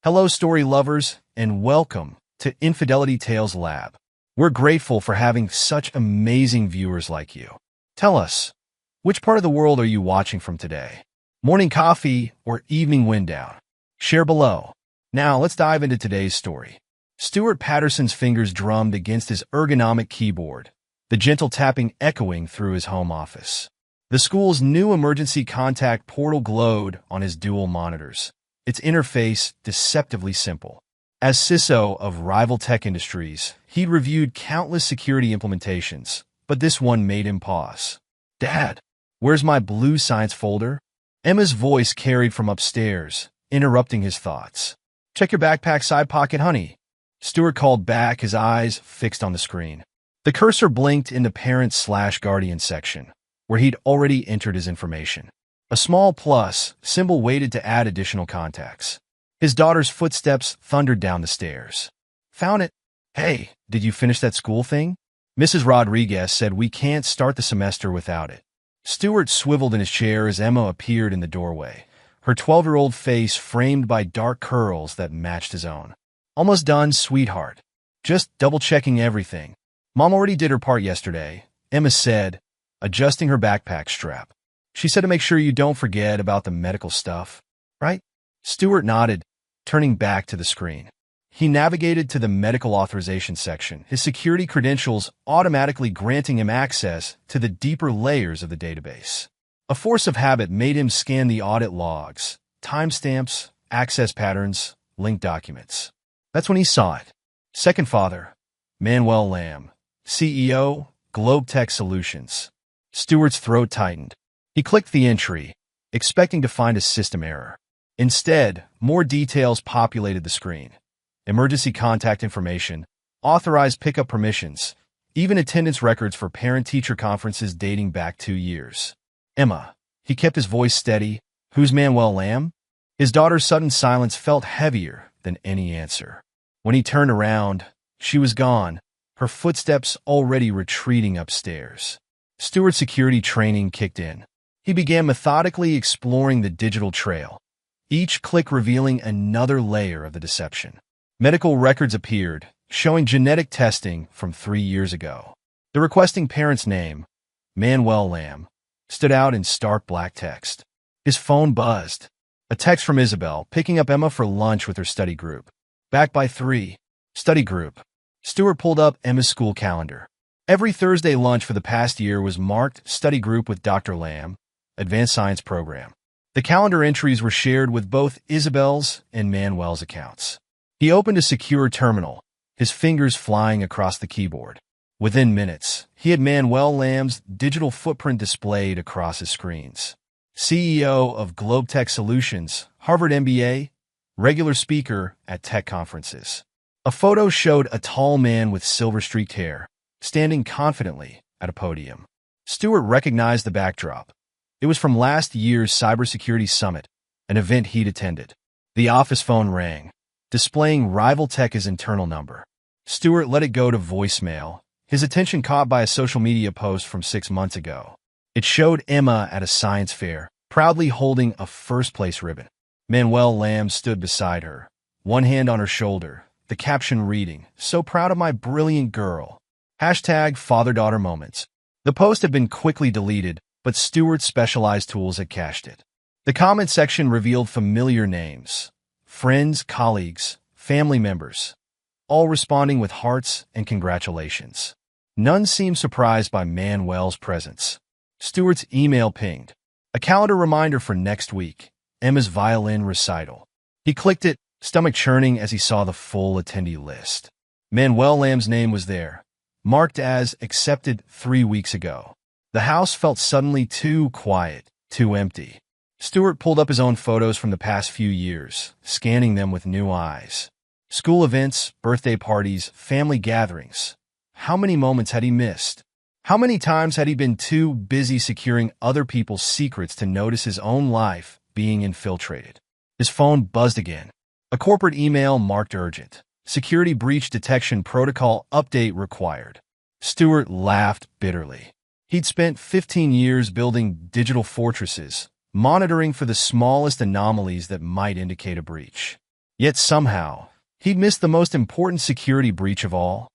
Hello, story lovers, and welcome to Infidelity Tales Lab. We're grateful for having such amazing viewers like you. Tell us, which part of the world are you watching from today? Morning coffee or evening wind down? Share below. Now, let's dive into today's story. Stuart Patterson's fingers drummed against his ergonomic keyboard, the gentle tapping echoing through his home office. The school's new emergency contact portal glowed on his dual monitors, its interface deceptively simple. As CISO of rival tech industries, he'd reviewed countless security implementations, but this one made him pause. "Dad, where's my blue science folder?" Emma's voice carried from upstairs, interrupting his thoughts. "Check your backpack side pocket, honey," Stuart called back, his eyes fixed on the screen. The cursor blinked in the parent/guardian section, where he'd already entered his information. A small plus symbol waited to add additional contacts. His daughter's footsteps thundered down the stairs. "Found it. Hey, did you finish that school thing?" Mrs. Rodriguez said, "We can't start the semester without it." Stuart swiveled in his chair as Emma appeared in the doorway, her 12-year-old face framed by dark curls that matched his own. "Almost done, sweetheart. Just double-checking everything. Mom already did her part yesterday," Emma said, adjusting her backpack strap. "She said to make sure you don't forget about the medical stuff, right?" Stuart nodded, turning back to the screen. He navigated to the medical authorization section, his security credentials automatically granting him access to the deeper layers of the database. A force of habit made him scan the audit logs, timestamps, access patterns, linked documents. That's when he saw it. Second father, Manuel Lamb, CEO, Globe Tech Solutions. Stuart's throat tightened. He clicked the entry, expecting to find a system error. Instead, more details populated the screen. Emergency contact information, authorized pickup permissions, even attendance records for parent-teacher conferences dating back 2 years. "Emma," he kept his voice steady, "who's Manuel Lamb?" His daughter's sudden silence felt heavier than any answer. When he turned around, she was gone, her footsteps already retreating upstairs. Stuart's security training kicked in. He began methodically exploring the digital trail, each click revealing another layer of the deception. Medical records appeared, showing genetic testing from 3 years ago. The requesting parent's name, Manuel Lamb, stood out in stark black text. His phone buzzed. A text from Isabel, picking up Emma for lunch with her study group. Back by 3. Study group. Stuart pulled up Emma's school calendar. Every Thursday lunch for the past year was marked study group with Dr. Lamb, Advanced Science Program. The calendar entries were shared with both Isabel's and Manuel's accounts. He opened a secure terminal, his fingers flying across the keyboard. Within minutes, he had Manuel Lamb's digital footprint displayed across his screens. CEO of Globe Tech Solutions, Harvard MBA, regular speaker at tech conferences. A photo showed a tall man with silver-streaked hair, standing confidently at a podium. Stuart recognized the backdrop. It was from last year's Cybersecurity Summit, an event he'd attended. The office phone rang, displaying Rival Tech's internal number. Stuart let it go to voicemail, his attention caught by a social media post from 6 months ago. It showed Emma at a science fair, proudly holding a first-place ribbon. Manuel Lamb stood beside her, one hand on her shoulder, the caption reading, "So proud of my brilliant girl." Hashtag father-daughter moments. The post had been quickly deleted, but Stuart's specialized tools had cached it. The comment section revealed familiar names. Friends, colleagues, family members, all responding with hearts and congratulations. None seemed surprised by Manuel's presence. Stuart's email pinged. A calendar reminder for next week, Emma's violin recital. He clicked it, stomach churning as he saw the full attendee list. Manuel Lamb's name was there, marked as accepted 3 weeks ago. The house felt suddenly too quiet, too empty. Stuart pulled up his own photos from the past few years, scanning them with new eyes. School events, birthday parties, family gatherings. How many moments had he missed? How many times had he been too busy securing other people's secrets to notice his own life being infiltrated? His phone buzzed again. A corporate email marked urgent. Security breach detection protocol update required. Stuart laughed bitterly. He'd spent 15 years building digital fortresses, monitoring for the smallest anomalies that might indicate a breach. Yet somehow, he'd missed the most important security breach of all,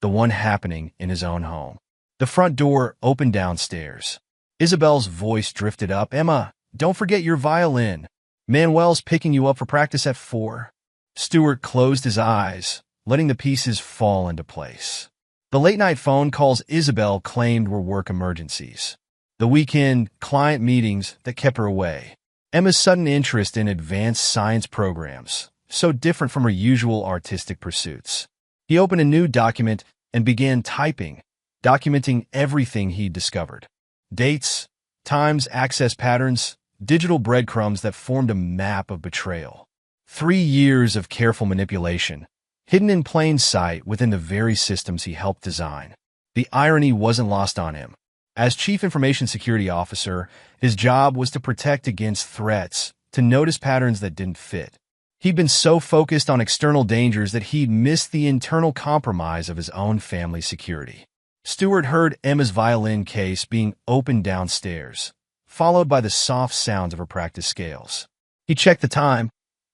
the one happening in his own home. The front door opened downstairs. Isabel's voice drifted up. "Emma, don't forget your violin. Manuel's picking you up for practice at 4. Stuart closed his eyes, letting the pieces fall into place. The late-night phone calls Isabel claimed were work emergencies. The weekend client meetings that kept her away. Emma's sudden interest in advanced science programs, so different from her usual artistic pursuits. He opened a new document and began typing, documenting everything he'd discovered. Dates, times, access patterns, digital breadcrumbs that formed a map of betrayal. 3 years of careful manipulation, hidden in plain sight within the very systems he helped design. The irony wasn't lost on him. As Chief Information Security Officer, his job was to protect against threats, to notice patterns that didn't fit. He'd been so focused on external dangers that he'd missed the internal compromise of his own family security. Stuart heard Emma's violin case being opened downstairs, followed by the soft sounds of her practice scales. He checked the time,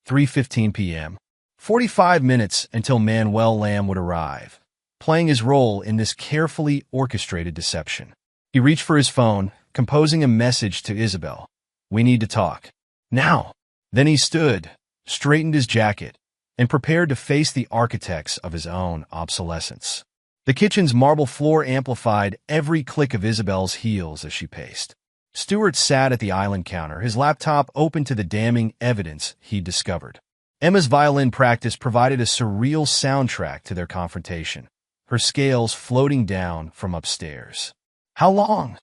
3:15 p.m. 45 minutes until Manuel Lamb would arrive, playing his role in this carefully orchestrated deception. He reached for his phone, composing a message to Isabel. "We need to talk. Now." Then he stood, straightened his jacket, and prepared to face the architects of his own obsolescence. The kitchen's marble floor amplified every click of Isabel's heels as she paced. Stuart sat at the island counter, his laptop open to the damning evidence he'd discovered. Emma's violin practice provided a surreal soundtrack to their confrontation, her scales floating down from upstairs. "How long?"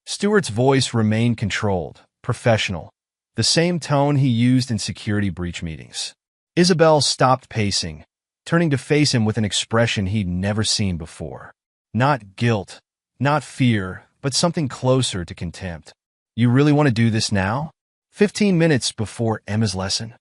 Stuart's voice remained controlled, professional, the same tone he used in security breach meetings. Isabel stopped pacing, turning to face him with an expression he'd never seen before. Not guilt, not fear, but something closer to contempt. "You really want to do this now? 15 minutes before Emma's lesson?"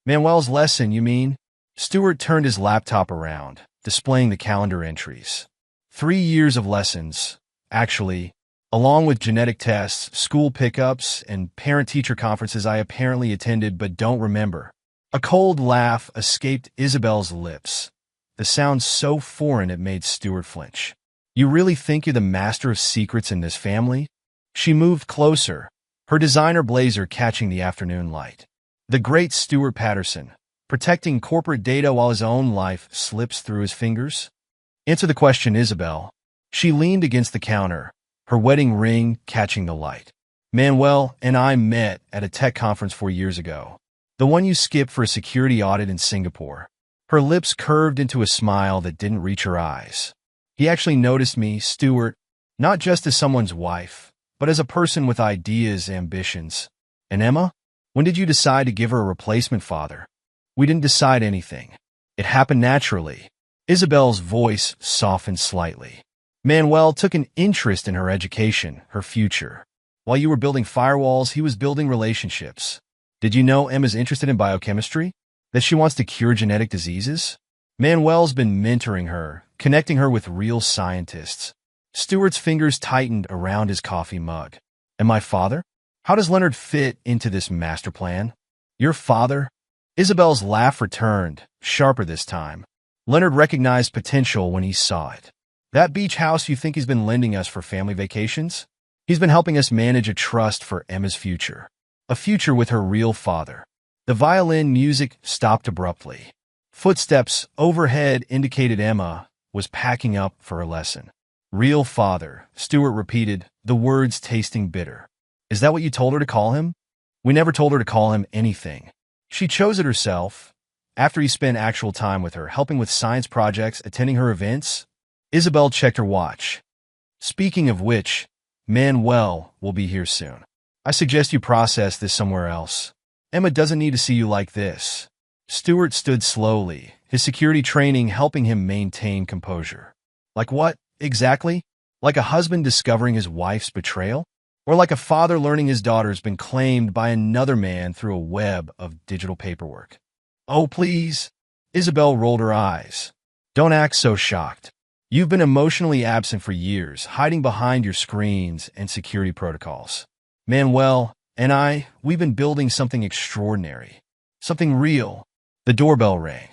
"Manuel's lesson, you mean?" Stuart turned his laptop around, displaying the calendar entries. 3 years of lessons, actually, along with genetic tests, school pickups, and parent-teacher conferences I apparently attended but don't remember. A cold laugh escaped Isabel's lips, the sound so foreign it made Stuart flinch. "You really think you're the master of secrets in this family?" She moved closer, her designer blazer catching the afternoon light. The great Stuart Patterson, protecting corporate data while his own life slips through his fingers? "Answer the question, Isabel." She leaned against the counter, her wedding ring catching the light. "Manuel and I met at a tech conference 4 years ago. The one you skipped for a security audit in Singapore." Her lips curved into a smile that didn't reach her eyes. "He actually noticed me, Stuart, not just as someone's wife, but as a person with ideas, ambitions. And Emma? When did you decide to give her a replacement father?" "We didn't decide anything. It happened naturally." Isabel's voice softened slightly. "Manuel took an interest in her education, her future. While you were building firewalls, he was building relationships. Did you know Emma's interested in biochemistry? That she wants to cure genetic diseases? Manuel's been mentoring her, connecting her with real scientists." Stuart's fingers tightened around his coffee mug. "And my father? How does Leonard fit into this master plan?" "Your father?" Isabel's laugh returned, sharper this time. "Leonard recognized potential when he saw it. That beach house you think he's been lending us for family vacations? He's been helping us manage a trust for Emma's future. A future with her real father." The violin music stopped abruptly. Footsteps overhead indicated Emma was packing up for her lesson. "Real father," Stuart repeated, the words tasting bitter. "Is that what you told her to call him?" "We never told her to call him anything. She chose it herself, after he spent actual time with her, helping with science projects, attending her events." Isabel checked her watch. "Speaking of which, Manuel will be here soon. I suggest you process this somewhere else. Emma doesn't need to see you like this." Stuart stood slowly, his security training helping him maintain composure. "Like what, exactly? Like a husband discovering his wife's betrayal? Or like a father learning his daughter's been claimed by another man through a web of digital paperwork?" "Oh, please." Isabel rolled her eyes. "Don't act so shocked. You've been emotionally absent for years, hiding behind your screens and security protocols. Manuel and we've been building something extraordinary, something real, The doorbell rang.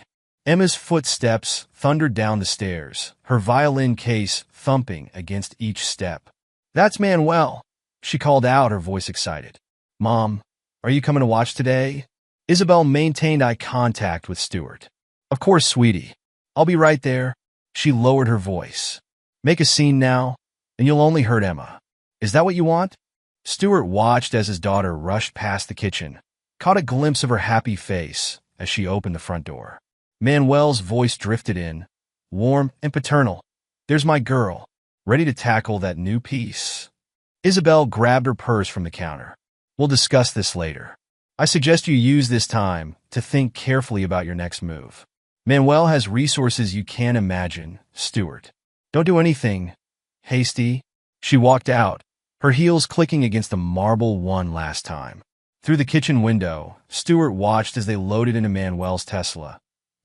Emma's footsteps thundered down the stairs, her violin case thumping against each step. "That's Manuel," she called out, her voice excited. "Mom, are you coming to watch today?" Isabel maintained eye contact with Stuart. "Of course, sweetie. I'll be right there." She lowered her voice. "Make a scene now, and you'll only hurt Emma. Is that what you want?" Stuart watched as his daughter rushed past the kitchen, caught a glimpse of her happy face as she opened the front door. Manuel's voice drifted in, warm and paternal. "There's my girl, ready to tackle that new piece." Isabel grabbed her purse from the counter. "We'll discuss this later. I suggest you use this time to think carefully about your next move. Manuel has resources you can't imagine, Stuart. Don't do anything hasty." She walked out, her heels clicking against the marble one last time. Through the kitchen window, Stuart watched as they loaded into Manuel's Tesla.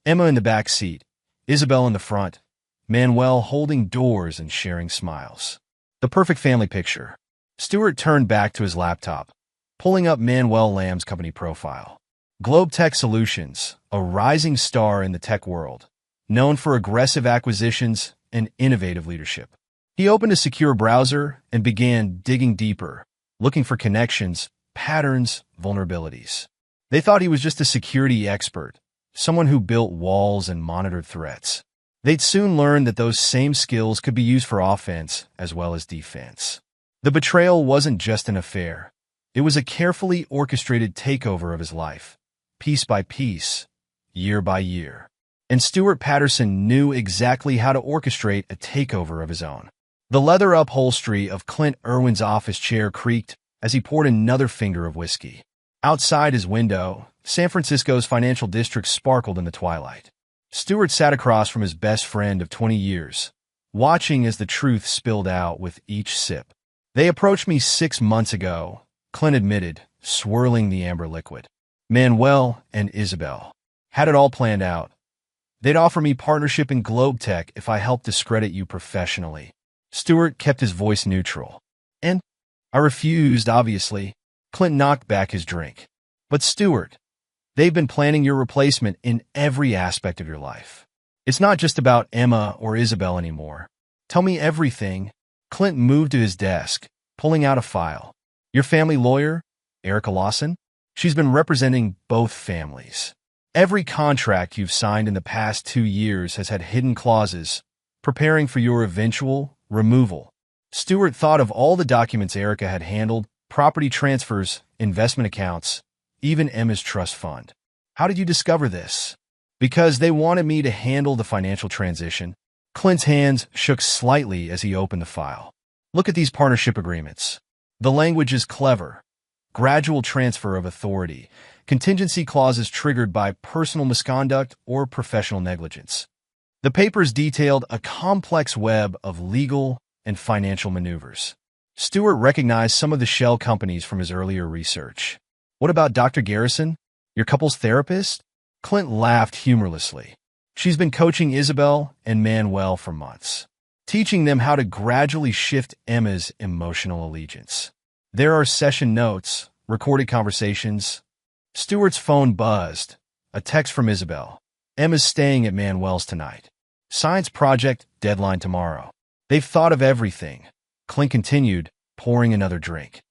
Emma in the back seat, Isabel in the front, Manuel holding doors and sharing smiles. The perfect family picture. Stuart turned back to his laptop, pulling up Manuel Lamb's company profile. Globe Tech Solutions, a rising star in the tech world, known for aggressive acquisitions and innovative leadership. He opened a secure browser and began digging deeper, looking for connections, patterns, vulnerabilities. They thought he was just a security expert, someone who built walls and monitored threats. They'd soon learn that those same skills could be used for offense as well as defense. The betrayal wasn't just an affair. It was a carefully orchestrated takeover of his life, piece by piece, year by year. And Stuart Patterson knew exactly how to orchestrate a takeover of his own. The leather upholstery of Clint Irwin's office chair creaked as he poured another finger of whiskey. Outside his window, San Francisco's financial district sparkled in the twilight. Stuart sat across from his best friend of 20 years, watching as the truth spilled out with each sip. "They approached me 6 months ago," Clint admitted, swirling the amber liquid. "Manuel and Isabel had it all planned out. They'd offer me partnership in Globe Tech if I helped discredit you professionally." Stuart kept his voice neutral. "And I refused, obviously." Clint knocked back his drink. "But Stuart, they've been planning your replacement in every aspect of your life. It's not just about Emma or Isabel anymore. Tell me everything." Clint moved to his desk, pulling out a file. "Your family lawyer, Erica Lawson? She's been representing both families. Every contract you've signed in the past 2 years has had hidden clauses, preparing for your eventual removal." Stuart thought of all the documents Erica had handled, property transfers, investment accounts, even Emma's trust fund. "How did you discover this?" "Because they wanted me to handle the financial transition." Clint's hands shook slightly as he opened the file. "Look at these partnership agreements. The language is clever. Gradual transfer of authority, contingency clauses triggered by personal misconduct or professional negligence." The papers detailed a complex web of legal and financial maneuvers. Stuart recognized some of the shell companies from his earlier research. "What about Dr. Garrison, your couple's therapist?" Clint laughed humorlessly. "She's been coaching Isabel and Manuel for months, teaching them how to gradually shift Emma's emotional allegiance. There are session notes, recorded conversations." Stuart's phone buzzed. A text from Isabel. "Emma's staying at Manuel's tonight. Science project, deadline tomorrow." "They've thought of everything," Clint continued, pouring another drink.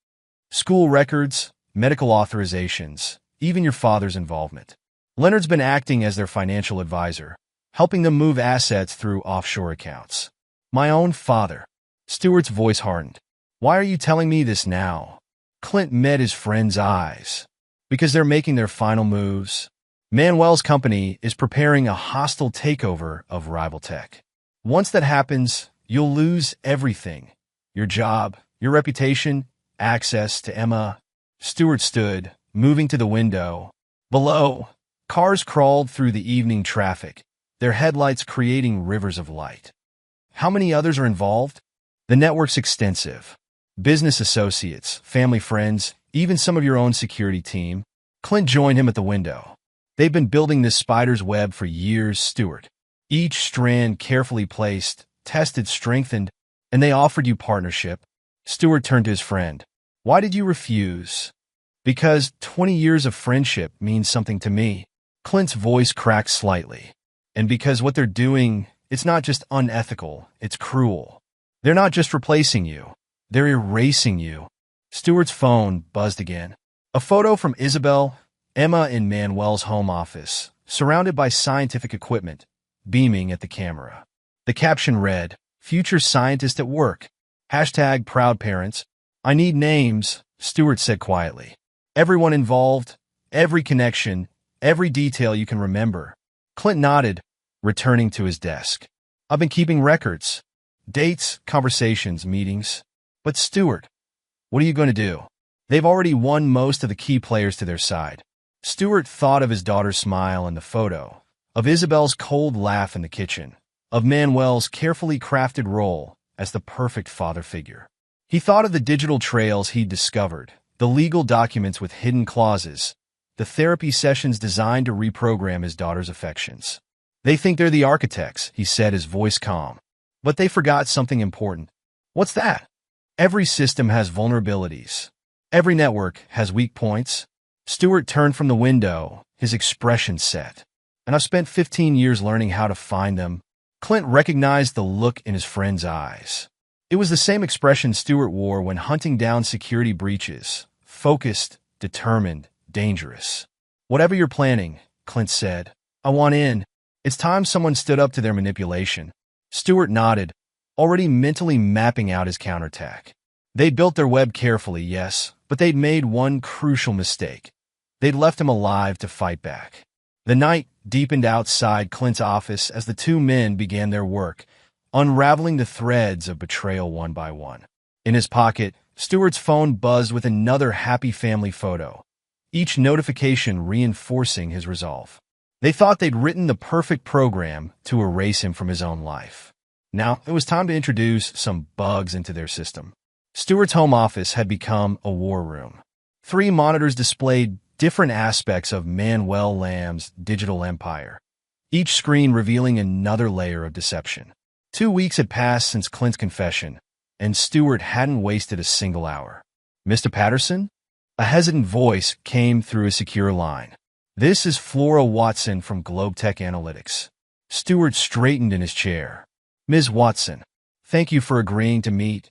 "School records, medical authorizations, even your father's involvement. Leonard's been acting as their financial advisor, helping them move assets through offshore accounts." "My own father." Stuart's voice hardened. "Why are you telling me this now?" Clint met his friend's eyes. "Because they're making their final moves. Manuel's company is preparing a hostile takeover of rival tech. Once that happens, you'll lose everything. Your job, your reputation, access to Emma." Stuart stood, moving to the window. Below, cars crawled through the evening traffic, their headlights creating rivers of light. "How many others are involved?" "The network's extensive. Business associates, family friends, even some of your own security team." Clint joined him at the window. "They've been building this spider's web for years, Stuart. Each strand carefully placed, tested, strengthened, and they offered you partnership." Stuart turned to his friend. "Why did you refuse?" "Because 20 years of friendship means something to me." Clint's voice cracked slightly. And because what they're doing, it's not just unethical, it's cruel. They're not just replacing you. They're erasing you. Stewart's phone buzzed again. A photo from Isabel, Emma and Manuel's home office, surrounded by scientific equipment, beaming at the camera. The caption read, "Future scientist at work. Hashtag proud parents." "I need names," Stewart said quietly. "Everyone involved, every connection, every detail you can remember." Clint nodded, returning to his desk. "I've been keeping records. Dates, conversations, meetings. But Stewart, what are you going to do? They've already won most of the key players to their side." Stewart thought of his daughter's smile in the photo, of Isabel's cold laugh in the kitchen, of Manuel's carefully crafted role as the perfect father figure. He thought of the digital trails he'd discovered, the legal documents with hidden clauses, the therapy sessions designed to reprogram his daughter's affections. "They think they're the architects," he said, his voice calm. "But they forgot something important." "What's that?" "Every system has vulnerabilities. Every network has weak points." Stewart turned from the window, his expression set. "And I've spent 15 years learning how to find them." Clint recognized the look in his friend's eyes. It was the same expression Stewart wore when hunting down security breaches. Focused, determined, dangerous. "Whatever you're planning," Clint said, "I want in." It's time someone stood up to their manipulation. Stewart nodded, already mentally mapping out his counterattack. They'd built their web carefully, yes, but they'd made one crucial mistake. They'd left him alive to fight back. The night deepened outside Clint's office as the two men began their work, unraveling the threads of betrayal one by one. In his pocket, Stewart's phone buzzed with another happy family photo, each notification reinforcing his resolve. They thought they'd written the perfect program to erase him from his own life. Now, it was time to introduce some bugs into their system. Stewart's home office had become a war room. 3 monitors displayed different aspects of Manuel Lamb's digital empire, each screen revealing another layer of deception. 2 weeks had passed since Clint's confession, and Stewart hadn't wasted a single hour. "Mr. Patterson?" A hesitant voice came through a secure line. "This is Flora Watson from GlobeTech Analytics." Stewart straightened in his chair. "Ms. Watson, thank you for agreeing to meet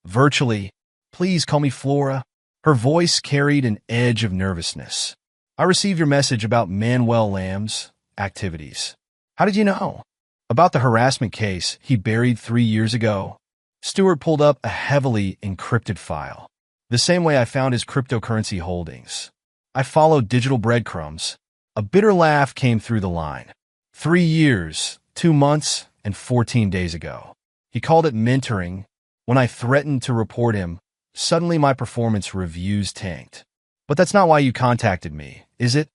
virtually. Please call me Flora." Her voice carried an edge of nervousness. "I received your message about Manuel Lamb's activities." "How did you know?" "About the harassment case he buried 3 years ago." Stewart pulled up a heavily encrypted file. "The same way I found his cryptocurrency holdings. I followed digital breadcrumbs." A bitter laugh came through the line. 3 years, 2 months, and 14 days ago. He called it mentoring. When I threatened to report him, suddenly my performance reviews tanked. "But that's not why you contacted me, is it?"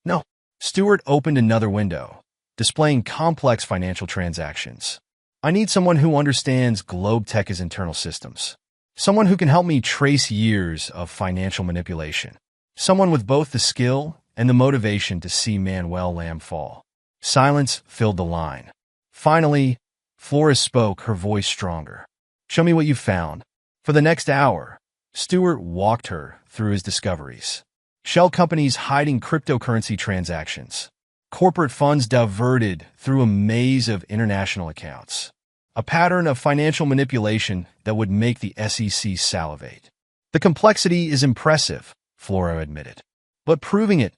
"No." Stewart opened another window, displaying complex financial transactions. "I need someone who understands GlobeTech's internal systems. Someone who can help me trace years of financial manipulation. Someone with both the skill and the motivation to see Manuel Lamb fall." Silence filled the line. Finally, Flora spoke, her voice stronger. "Show me what you found." For the next hour, Stewart walked her through his discoveries. Shell companies hiding cryptocurrency transactions. Corporate funds diverted through a maze of international accounts. A pattern of financial manipulation that would make the SEC salivate. "The complexity is impressive," Flora admitted. "But proving it,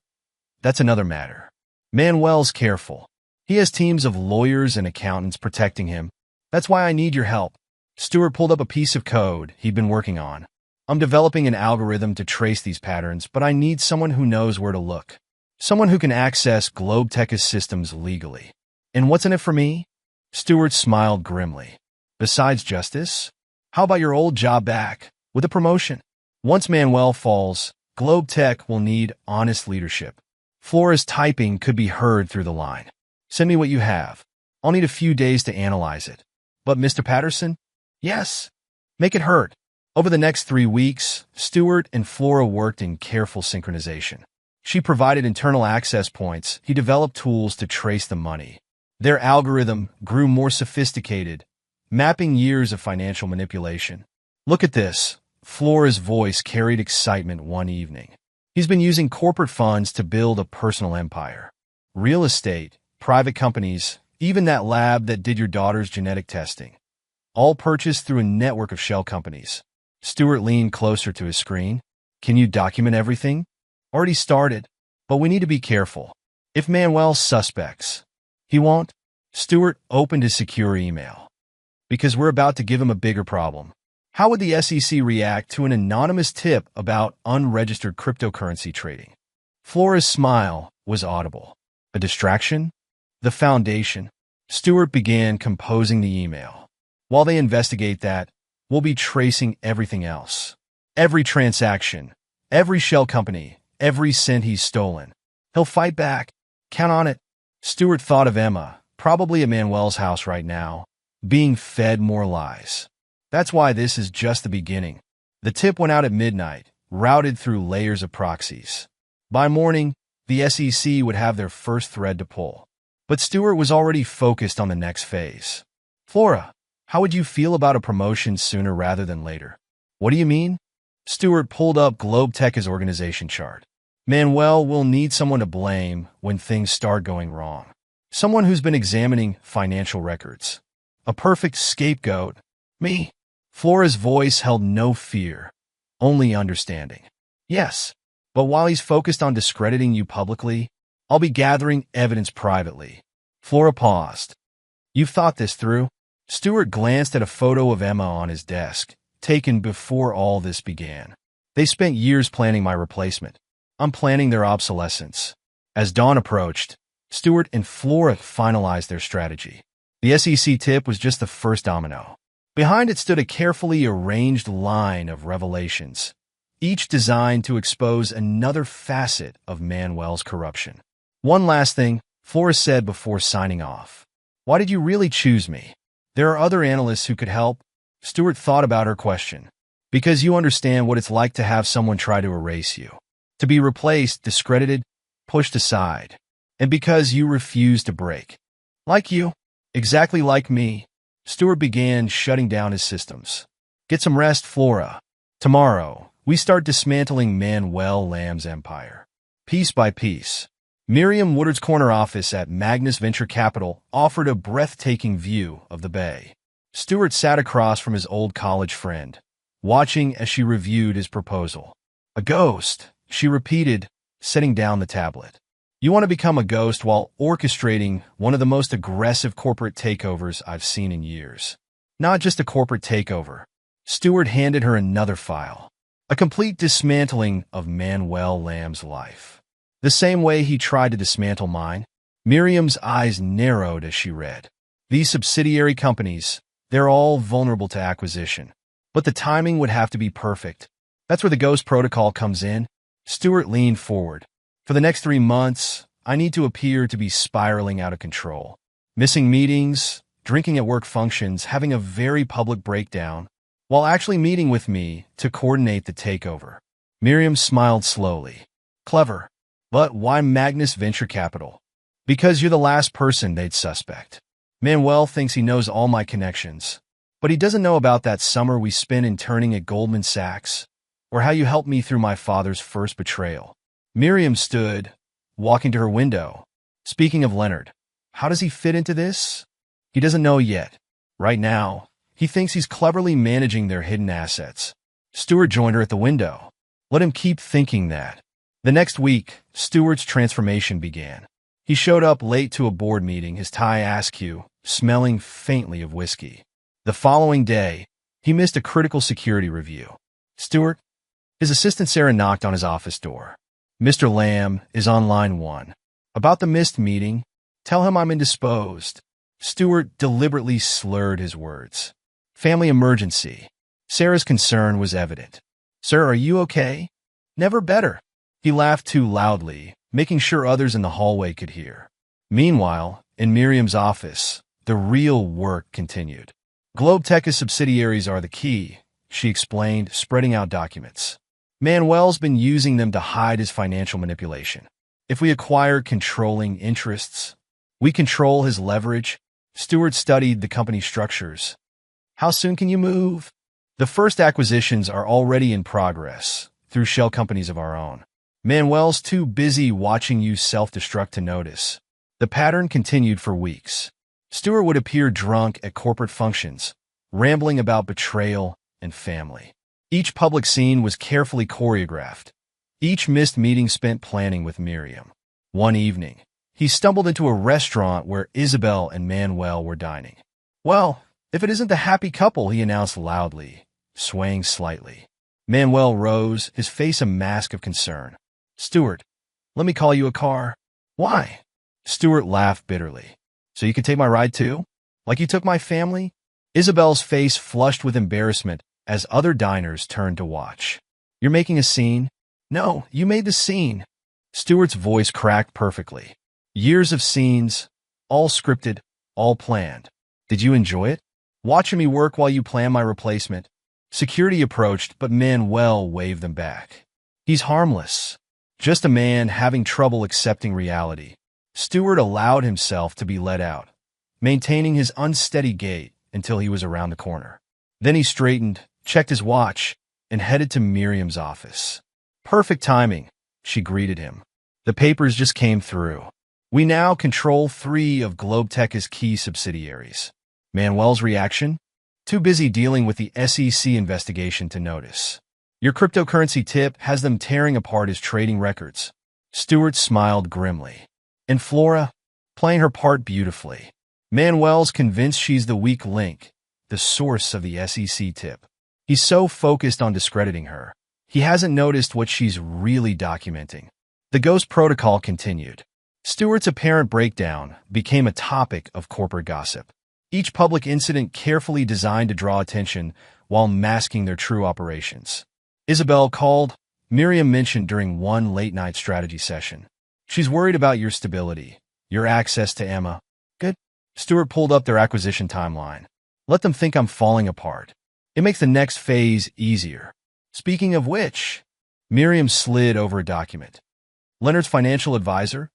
that's another matter. Manuel's careful. He has teams of lawyers and accountants protecting him. That's why I need your help." Stewart pulled up a piece of code he'd been working on. "I'm developing an algorithm to trace these patterns, but I need someone who knows where to look. Someone who can access GlobeTech's systems legally." "And what's in it for me?" Stewart smiled grimly. "Besides justice, how about your old job back, with a promotion? Once Manuel falls, GlobeTech will need honest leadership." Flora's typing could be heard through the line. "Send me what you have. I'll need a few days to analyze it." "But Mr. Patterson?" "Yes. Make it hurt." Over the next 3 weeks, Stewart and Flora worked in careful synchronization. She provided internal access points. He developed tools to trace the money. Their algorithm grew more sophisticated, mapping years of financial manipulation. "Look at this." Flora's voice carried excitement one evening. "He's been using corporate funds to build a personal empire. real estate, private companies, even that lab that did your daughter's genetic testing. All purchased through a network of shell companies. Stuart leaned closer to his screen. Can you document everything? Already started, but we need to be careful. If Manuel's suspects, he won't. Stuart opened his secure email. Because we're about to give him a bigger problem. How would the SEC react to an anonymous tip about unregistered cryptocurrency trading? Flora's smile was audible. A distraction? The foundation. Stuart began composing the email. While they investigate that, we'll be tracing everything else. Every transaction, every shell company, every cent he's stolen. He'll fight back. Count on it. Stuart thought of Emma, probably at Manuel's house right now, being fed more lies. That's why this is just the beginning. The tip went out at midnight, routed through layers of proxies. By morning, the SEC would have their first thread to pull. But Stuart was already focused on the next phase. Flora, how would you feel about a promotion sooner rather than later? What do you mean? Stuart pulled up GlobeTech's organization chart. Manuel will need someone to blame when things start going wrong. Someone who's been examining financial records. A perfect scapegoat. Me. Flora's voice held no fear, only understanding. Yes, but while he's focused on discrediting you publicly, I'll be gathering evidence privately. Flora paused. You've thought this through? Stuart glanced at a photo of Emma on his desk, taken before all this began. They spent years planning my replacement. I'm planning their obsolescence. As dawn approached, Stuart and Flora finalized their strategy. The SEC tip was just the first domino. Behind it stood a carefully arranged line of revelations, each designed to expose another facet of Manuel's corruption. One last thing, Flora said before signing off. Why did you really choose me? There are other analysts who could help. Stuart thought about her question. Because you understand what it's like to have someone try to erase you. To be replaced, discredited, pushed aside. And because you refuse to break. Like you. Exactly like me. Stuart began shutting down his systems. Get some rest, Flora. Tomorrow, we start dismantling Manuel Lamb's empire. Piece by piece. Miriam Woodard's corner office at Magnus Venture Capital offered a breathtaking view of the bay. Stuart sat across from his old college friend, watching as she reviewed his proposal. A ghost, she repeated, setting down the tablet. You want to become a ghost while orchestrating one of the most aggressive corporate takeovers I've seen in years. Not just a corporate takeover. Stuart handed her another file. A complete dismantling of Manuel Lamb's life. The same way he tried to dismantle mine. Miriam's eyes narrowed as she read. These subsidiary companies, they're all vulnerable to acquisition. But the timing would have to be perfect. That's where the ghost protocol comes in. Stuart leaned forward. For the next 3 months, I need to appear to be spiraling out of control. Missing meetings, drinking at work functions, having a very public breakdown, while actually meeting with me to coordinate the takeover. Miriam smiled slowly. Clever. But why Magnus Venture Capital? Because you're the last person they'd suspect. Manuel thinks he knows all my connections, but he doesn't know about that summer we spent interning at Goldman Sachs, or how you helped me through my father's first betrayal. Miriam stood, walking to her window. Speaking of Leonard, how does he fit into this? He doesn't know yet. Right now, he thinks he's cleverly managing their hidden assets. Stuart joined her at the window. Let him keep thinking that. The next week, Stuart's transformation began. He showed up late to a board meeting, his tie askew, smelling faintly of whiskey. The following day, he missed a critical security review. Stuart? His assistant Sarah knocked on his office door. Mr. Lamb is on line 1. About the missed meeting, tell him I'm indisposed. Stuart deliberately slurred his words. Family emergency. Sarah's concern was evident. Sir, are you okay? Never better. He laughed too loudly, making sure others in the hallway could hear. Meanwhile, in Miriam's office, the real work continued. GlobeTech's subsidiaries are the key, she explained, spreading out documents. Manuel's been using them to hide his financial manipulation. If we acquire controlling interests, we control his leverage. Stuart studied the company structures. How soon can you move? The first acquisitions are already in progress, through shell companies of our own. Manuel's too busy watching you self-destruct to notice. The pattern continued for weeks. Stuart would appear drunk at corporate functions, rambling about betrayal and family. Each public scene was carefully choreographed. Each missed meeting spent planning with Miriam. One evening, he stumbled into a restaurant where Isabel and Manuel were dining. "Well, if it isn't the happy couple," he announced loudly, swaying slightly. Manuel rose, his face a mask of concern. "Stuart, let me call you a car." "Why?" Stuart laughed bitterly. "So you can take my ride too? Like you took my family?" Isabel's face flushed with embarrassment as other diners turned to watch. "You're making a scene?" "No, you made the scene." Stuart's voice cracked perfectly. "Years of scenes, all scripted, all planned. Did you enjoy it? Watching me work while you plan my replacement?" Security approached, but Manuel waved them back. "He's harmless. Just a man having trouble accepting reality." Stuart allowed himself to be led out, maintaining his unsteady gait until he was around the corner. Then he straightened, checked his watch, and headed to Miriam's office. "Perfect timing," she greeted him. "The papers just came through. We now control 3 of Globetech's key subsidiaries." Manuel's reaction? Too busy dealing with the SEC investigation to notice. "Your cryptocurrency tip has them tearing apart his trading records." Stuart smiled grimly. "And Flora? Playing her part beautifully. Manuel's convinced she's the weak link, the source of the SEC tip. He's so focused on discrediting her, he hasn't noticed what she's really documenting." The ghost protocol continued. Stuart's apparent breakdown became a topic of corporate gossip. Each public incident carefully designed to draw attention while masking their true operations. Isabel called. Miriam mentioned during one late-night strategy session. "She's worried about your stability, your access to Emma." "Good." Stuart pulled up their acquisition timeline. "Let them think I'm falling apart. It makes the next phase easier." "Speaking of which," Miriam slid over a document. "Leonard's financial advisor,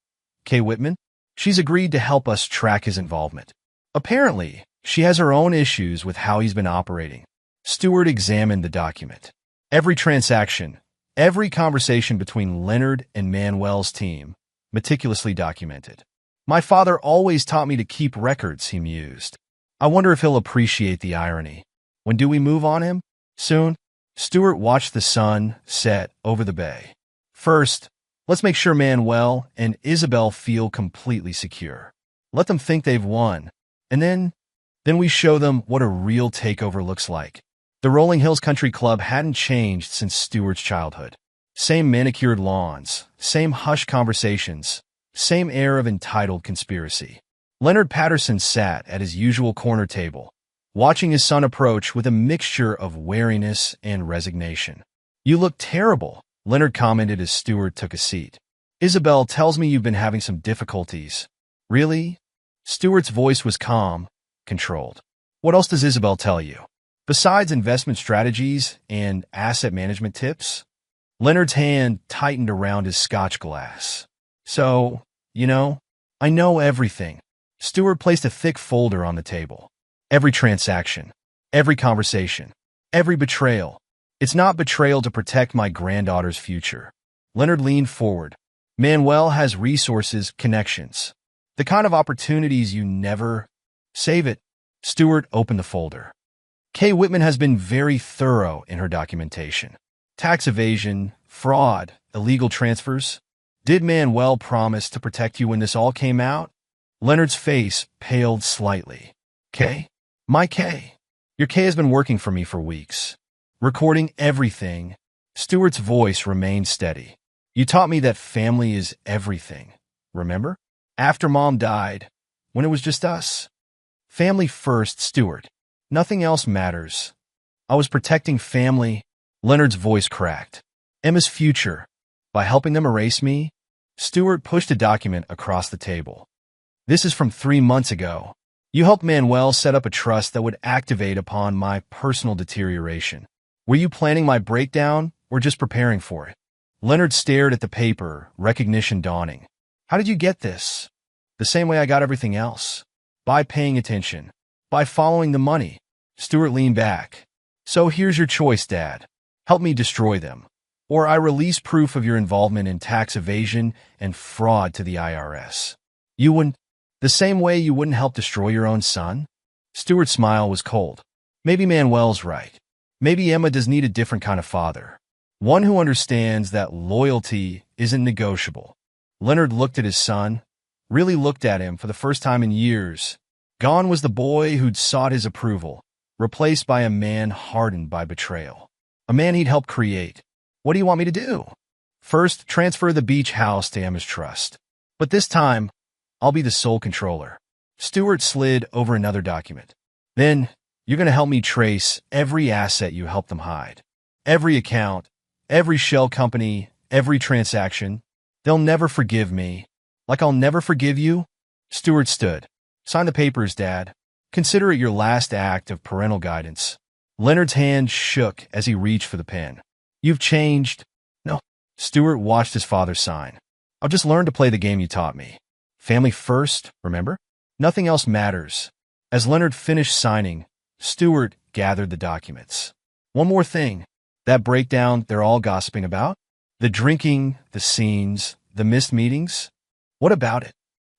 Kay Whitman, she's agreed to help us track his involvement. Apparently, she has her own issues with how he's been operating." Stuart examined the document. Every transaction, every conversation between Leonard and Manuel's team, meticulously documented. "My father always taught me to keep records," he mused. "I wonder if he'll appreciate the irony. When do we move on him? Soon?" Stuart watched the sun set over the bay. "First, let's make sure Manuel and Isabel feel completely secure. Let them think they've won. And then we show them what a real takeover looks like." The Rolling Hills Country Club hadn't changed since Stuart's childhood. Same manicured lawns, same hushed conversations, same air of entitled conspiracy. Leonard Patterson sat at his usual corner table, watching his son approach with a mixture of wariness and resignation. "You look terrible," Leonard commented as Stuart took a seat. "Isabel tells me you've been having some difficulties." "Really?" Stuart's voice was calm, controlled. "What else does Isabel tell you? Besides investment strategies and asset management tips?" Leonard's hand tightened around his scotch glass. "So, I know everything." Stuart placed a thick folder on the table. "Every transaction, every conversation, every betrayal. It's not betrayal to protect my granddaughter's future." Leonard leaned forward. "Manuel has resources, connections. The kind of opportunities you never—" "Save it." Stuart opened the folder. "Kay Whitman has been very thorough in her documentation. Tax evasion, fraud, illegal transfers. Did Manuel promise to protect you when this all came out?" Leonard's face paled slightly. "Kay? My Kay? Your Kay has been working for me for weeks. Recording everything." Stuart's voice remained steady. "You taught me that family is everything. Remember? After Mom died, when it was just us. Family first, Stuart. Nothing else matters. I was protecting family." Leonard's voice cracked. "Emma's future. By helping them erase me?" Stuart pushed a document across the table. "This is from 3 months ago. You helped Manuel set up a trust that would activate upon my personal deterioration. Were you planning my breakdown or just preparing for it?" Leonard stared at the paper, recognition dawning. "How did you get this?" "The same way I got everything else. By paying attention. By following the money." Stuart leaned back. "So here's your choice, Dad. Help me destroy them. or I release proof of your involvement in tax evasion and fraud to the IRS. You wouldn't, the same way you wouldn't help destroy your own son? Stewart's smile was cold. Maybe Manuel's right. Maybe Emma does need a different kind of father. One who understands that loyalty isn't negotiable. Leonard looked at his son, really looked at him for the first time in years. Gone was the boy who'd sought his approval, replaced by a man hardened by betrayal. A man he'd helped create. What do you want me to do? First, transfer the beach house to Emma's trust. But this time, I'll be the sole controller. Stewart slid over another document. Then, you're going to help me trace every asset you helped them hide. Every account, every shell company, every transaction. They'll never forgive me. Like I'll never forgive you? Stewart stood. Sign the papers, Dad. Consider it your last act of parental guidance. Leonard's hand shook as he reached for the pen. You've changed. No. Stewart watched his father sign. I'll just learn to play the game you taught me. Family first, remember? Nothing else matters. As Leonard finished signing, Stewart gathered the documents. One more thing. That breakdown they're all gossiping about? The drinking, the scenes, the missed meetings? What about it?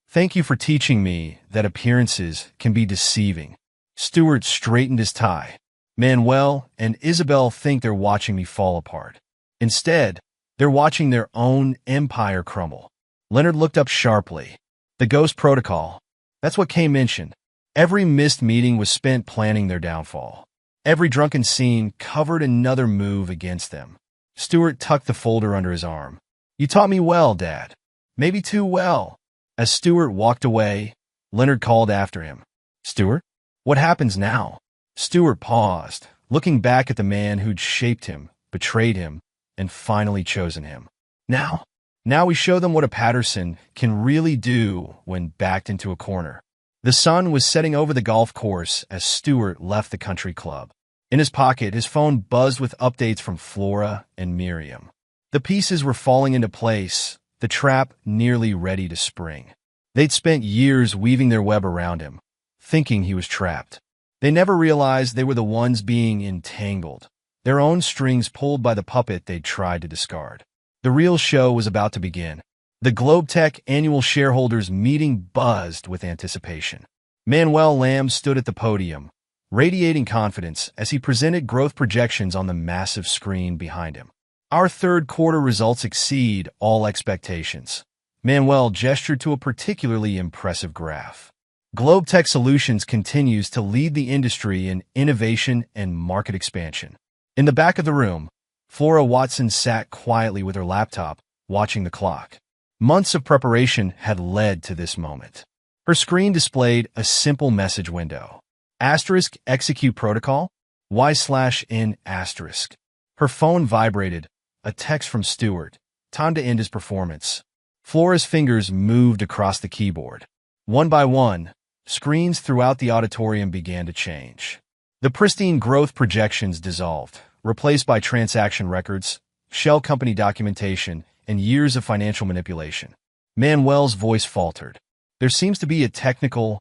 Thank you for teaching me that appearances can be deceiving. Stewart straightened his tie. Manuel and Isabel think they're watching me fall apart. Instead, they're watching their own empire crumble. Leonard looked up sharply. The ghost protocol. That's what Kay mentioned. Every missed meeting was spent planning their downfall. Every drunken scene covered another move against them. Stewart tucked the folder under his arm. You taught me well, Dad. Maybe too well. As Stewart walked away, Leonard called after him. Stewart? What happens now? Stewart paused, looking back at the man who'd shaped him, betrayed him, and finally chosen him. Now we show them what a Patterson can really do when backed into a corner. The sun was setting over the golf course as Stewart left the country club. In his pocket, his phone buzzed with updates from Flora and Miriam. The pieces were falling into place, the trap nearly ready to spring. They'd spent years weaving their web around him, thinking he was trapped. They never realized they were the ones being entangled, their own strings pulled by the puppet they'd tried to discard. The real show was about to begin. The GlobeTech annual shareholders meeting buzzed with anticipation. Manuel Lamb stood at the podium, radiating confidence as he presented growth projections on the massive screen behind him. Our third quarter results exceed all expectations. Manuel gestured to a particularly impressive graph. GlobeTech Solutions continues to lead the industry in innovation and market expansion. In the back of the room, Flora Watson sat quietly with her laptop, watching the clock. Months of preparation had led to this moment. Her screen displayed a simple message window. Asterisk execute protocol? Y/N asterisk. Her phone vibrated. A text from Stewart. Time to end his performance. Flora's fingers moved across the keyboard. One by one, screens throughout the auditorium began to change. The pristine growth projections dissolved, replaced by transaction records, shell company documentation, and years of financial manipulation. Manuel's voice faltered. There seems to be a technical...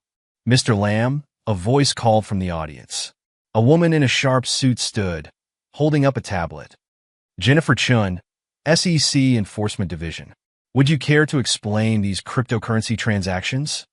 Mr. Lamb, a voice called from the audience. A woman in a sharp suit stood, holding up a tablet. Jennifer Chun, SEC Enforcement Division. Would you care to explain these cryptocurrency transactions?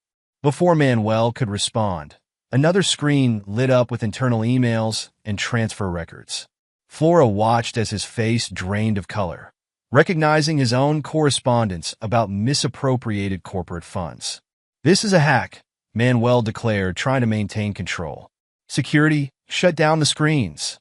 Before Manuel could respond, another screen lit up with internal emails and transfer records. Flora watched as his face drained of color, recognizing his own correspondence about misappropriated corporate funds. This is a hack, Manuel declared, trying to maintain control. Security, shut down the screens.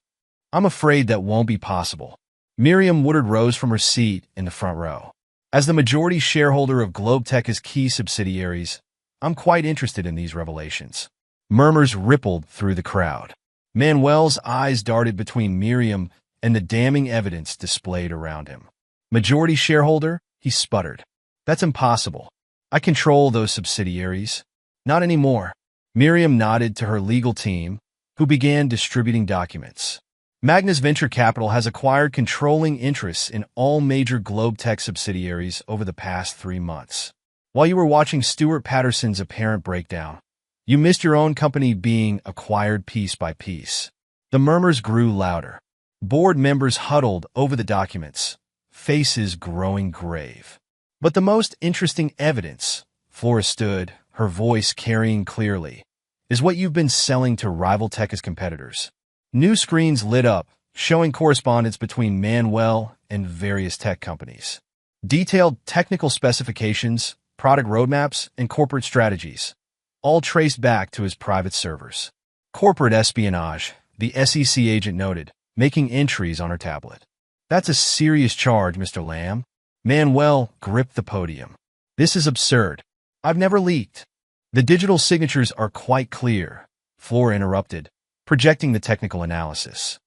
I'm afraid that won't be possible. Miriam Woodard rose from her seat in the front row. As the majority shareholder of GlobeTech's key subsidiaries, I'm quite interested in these revelations. Murmurs rippled through the crowd. Manuel's eyes darted between Miriam and the damning evidence displayed around him. Majority shareholder? He sputtered. That's impossible. I control those subsidiaries. Not anymore. Miriam nodded to her legal team, who began distributing documents. Magnus Venture Capital has acquired controlling interests in all major GlobeTech subsidiaries over the past 3 months. While you were watching Stewart Patterson's apparent breakdown, you missed your own company being acquired piece by piece. The murmurs grew louder. Board members huddled over the documents, faces growing grave. But the most interesting evidence, Flora stood, her voice carrying clearly, is what you've been selling to rival tech as competitors. New screens lit up, showing correspondence between Manuel and various tech companies. Detailed technical specifications, product roadmaps, and corporate strategies, all traced back to his private servers. Corporate espionage, the SEC agent noted, making entries on her tablet. That's a serious charge, Mr. Lamb. Manuel gripped the podium. This is absurd. I've never leaked. The digital signatures are quite clear, Flora interrupted, projecting the technical analysis.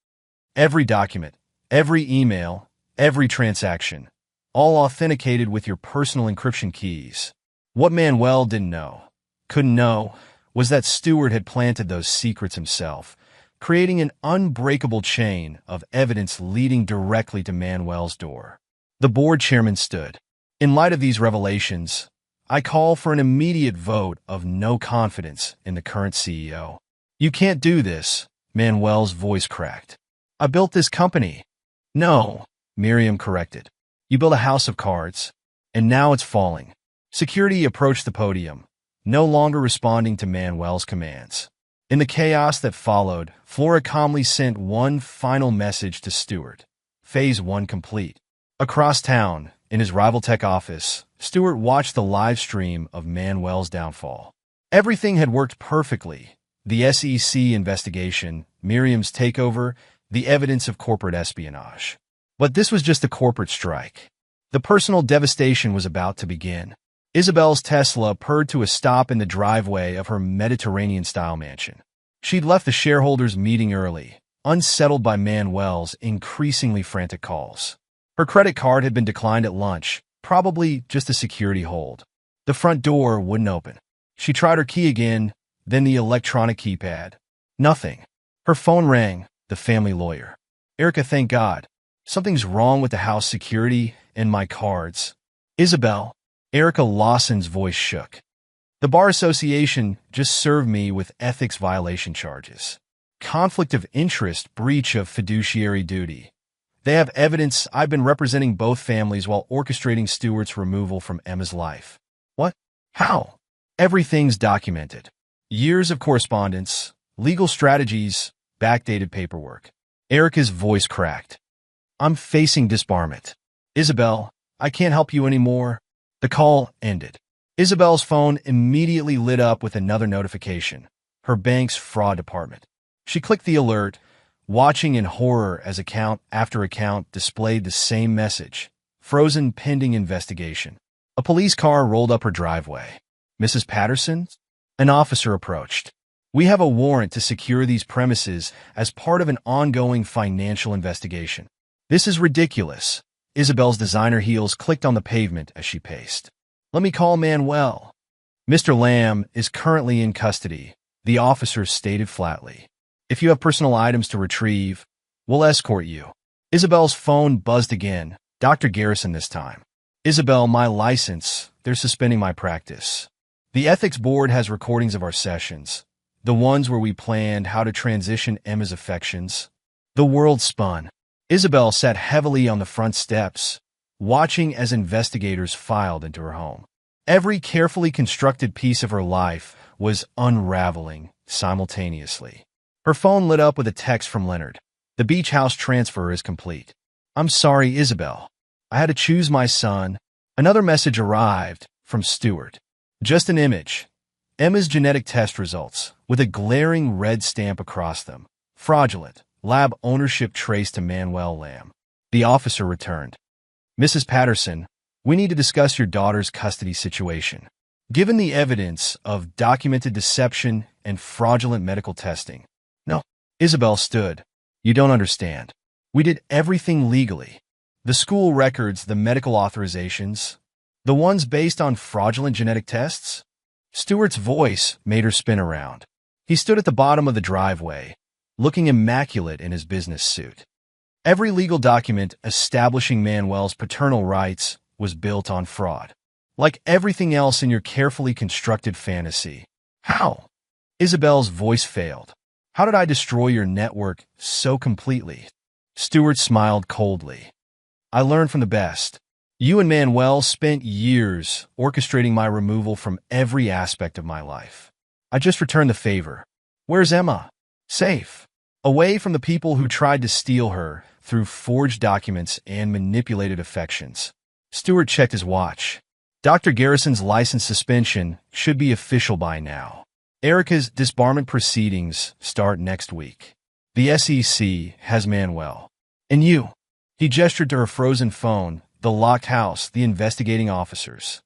Every document, every email, every transaction, all authenticated with your personal encryption keys. What Manuel couldn't know, was that Stewart had planted those secrets himself, creating an unbreakable chain of evidence leading directly to Manuel's door. The board chairman stood. In light of these revelations, I call for an immediate vote of no confidence in the current CEO. You can't do this, Manuel's voice cracked. I built this company. No, Miriam corrected. You built a house of cards, and now it's falling. Security approached the podium, no longer responding to Manuel's commands. In the chaos that followed, Flora calmly sent one final message to Stewart. Phase 1 complete. Across town, in his rival tech office, Stewart watched the live stream of Manuel's downfall. Everything had worked perfectly. The SEC investigation, Miriam's takeover, the evidence of corporate espionage. But this was just a corporate strike. The personal devastation was about to begin. Isabel's Tesla purred to a stop in the driveway of her Mediterranean-style mansion. She'd left the shareholders' meeting early, unsettled by Manuel's increasingly frantic calls. Her credit card had been declined at lunch, probably just a security hold. The front door wouldn't open. She tried her key again, then the electronic keypad. Nothing. Her phone rang, the family lawyer. Erica, thank God. Something's wrong with the house security and my cards. Isabel. Erica Lawson's voice shook. The Bar Association just served me with ethics violation charges. Conflict of interest, breach of fiduciary duty. They have evidence I've been representing both families while orchestrating Stewart's removal from Emma's life. What? How? Everything's documented. Years of correspondence, legal strategies, backdated paperwork. Erica's voice cracked. I'm facing disbarment. Isabel, I can't help you anymore. The call ended. Isabel's phone immediately lit up with another notification. Her bank's fraud department. She clicked the alert, watching in horror as account after account displayed the same message. Frozen pending investigation. A police car rolled up her driveway. Mrs. Patterson? An officer approached. We have a warrant to secure these premises as part of an ongoing financial investigation. This is ridiculous. Isabel's designer heels clicked on the pavement as she paced. Let me call Manuel. Mr. Lamb is currently in custody, the officer stated flatly. If you have personal items to retrieve, we'll escort you. Isabel's phone buzzed again. Dr. Garrison this time. Isabel, my license. They're suspending my practice. The ethics board has recordings of our sessions. The ones where we planned how to transition Emma's affections. The world spun. Isabel sat heavily on the front steps, watching as investigators filed into her home. Every carefully constructed piece of her life was unraveling simultaneously. Her phone lit up with a text from Leonard. The beach house transfer is complete. I'm sorry, Isabel. I had to choose my son. Another message arrived from Stewart. Just an image. Emma's genetic test results, with a glaring red stamp across them. Fraudulent. Lab ownership traced to Manuel Lamb. The officer returned. Mrs. Patterson, we need to discuss your daughter's custody situation. Given the evidence of documented deception and fraudulent medical testing. No. Isabel stood. You don't understand. We did everything legally. The school records, the medical authorizations, the ones based on fraudulent genetic tests? Stewart's voice made her spin around. He stood at the bottom of the driveway, looking immaculate in his business suit. Every legal document establishing Manuel's paternal rights was built on fraud. Like everything else in your carefully constructed fantasy. How? Isabel's voice failed. How did I destroy your network so completely? Stewart smiled coldly. I learned from the best. You and Manuel spent years orchestrating my removal from every aspect of my life. I just returned the favor. Where's Emma? Safe. Away from the people who tried to steal her through forged documents and manipulated affections. Stewart checked his watch. Dr. Garrison's license suspension should be official by now. Erica's disbarment proceedings start next week. The SEC has Manuel. And you. He gestured to her frozen phone, the locked house, the investigating officers.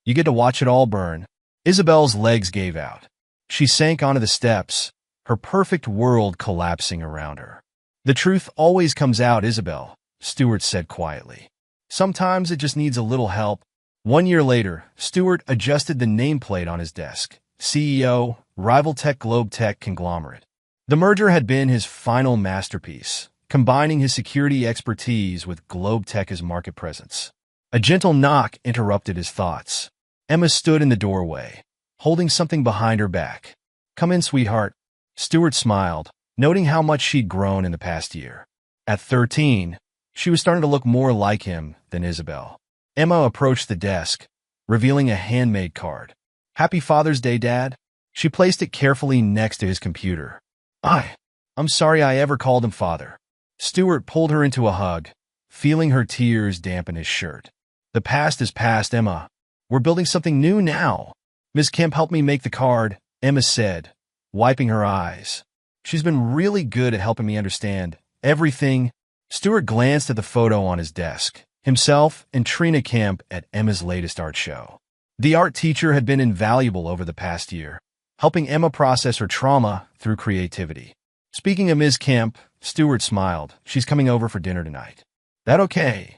You get to watch it all burn. Isabel's legs gave out. She sank onto the steps, her perfect world collapsing around her. The truth always comes out, Isabel, Stewart said quietly. Sometimes it just needs a little help. 1 year later, Stewart adjusted the nameplate on his desk. CEO, Rival Tech Globe Tech Conglomerate. The merger had been his final masterpiece, combining his security expertise with Globe Tech's market presence. A gentle knock interrupted his thoughts. Emma stood in the doorway, holding something behind her back. Come in, sweetheart. Stewart smiled, noting how much she'd grown in the past year. At 13, she was starting to look more like him than Isabel. Emma approached the desk, revealing a handmade card. Happy Father's Day, Dad. She placed it carefully next to his computer. I'm sorry I ever called him father. Stewart pulled her into a hug, feeling her tears dampen his shirt. The past is past, Emma. We're building something new now. Ms. Kemp helped me make the card, Emma said, wiping her eyes. She's been really good at helping me understand everything. Stewart glanced at the photo on his desk, himself and Trina Kemp at Emma's latest art show. The art teacher had been invaluable over the past year, helping Emma process her trauma through creativity. Speaking of Ms. Kemp, Stewart smiled. She's coming over for dinner tonight. That okay?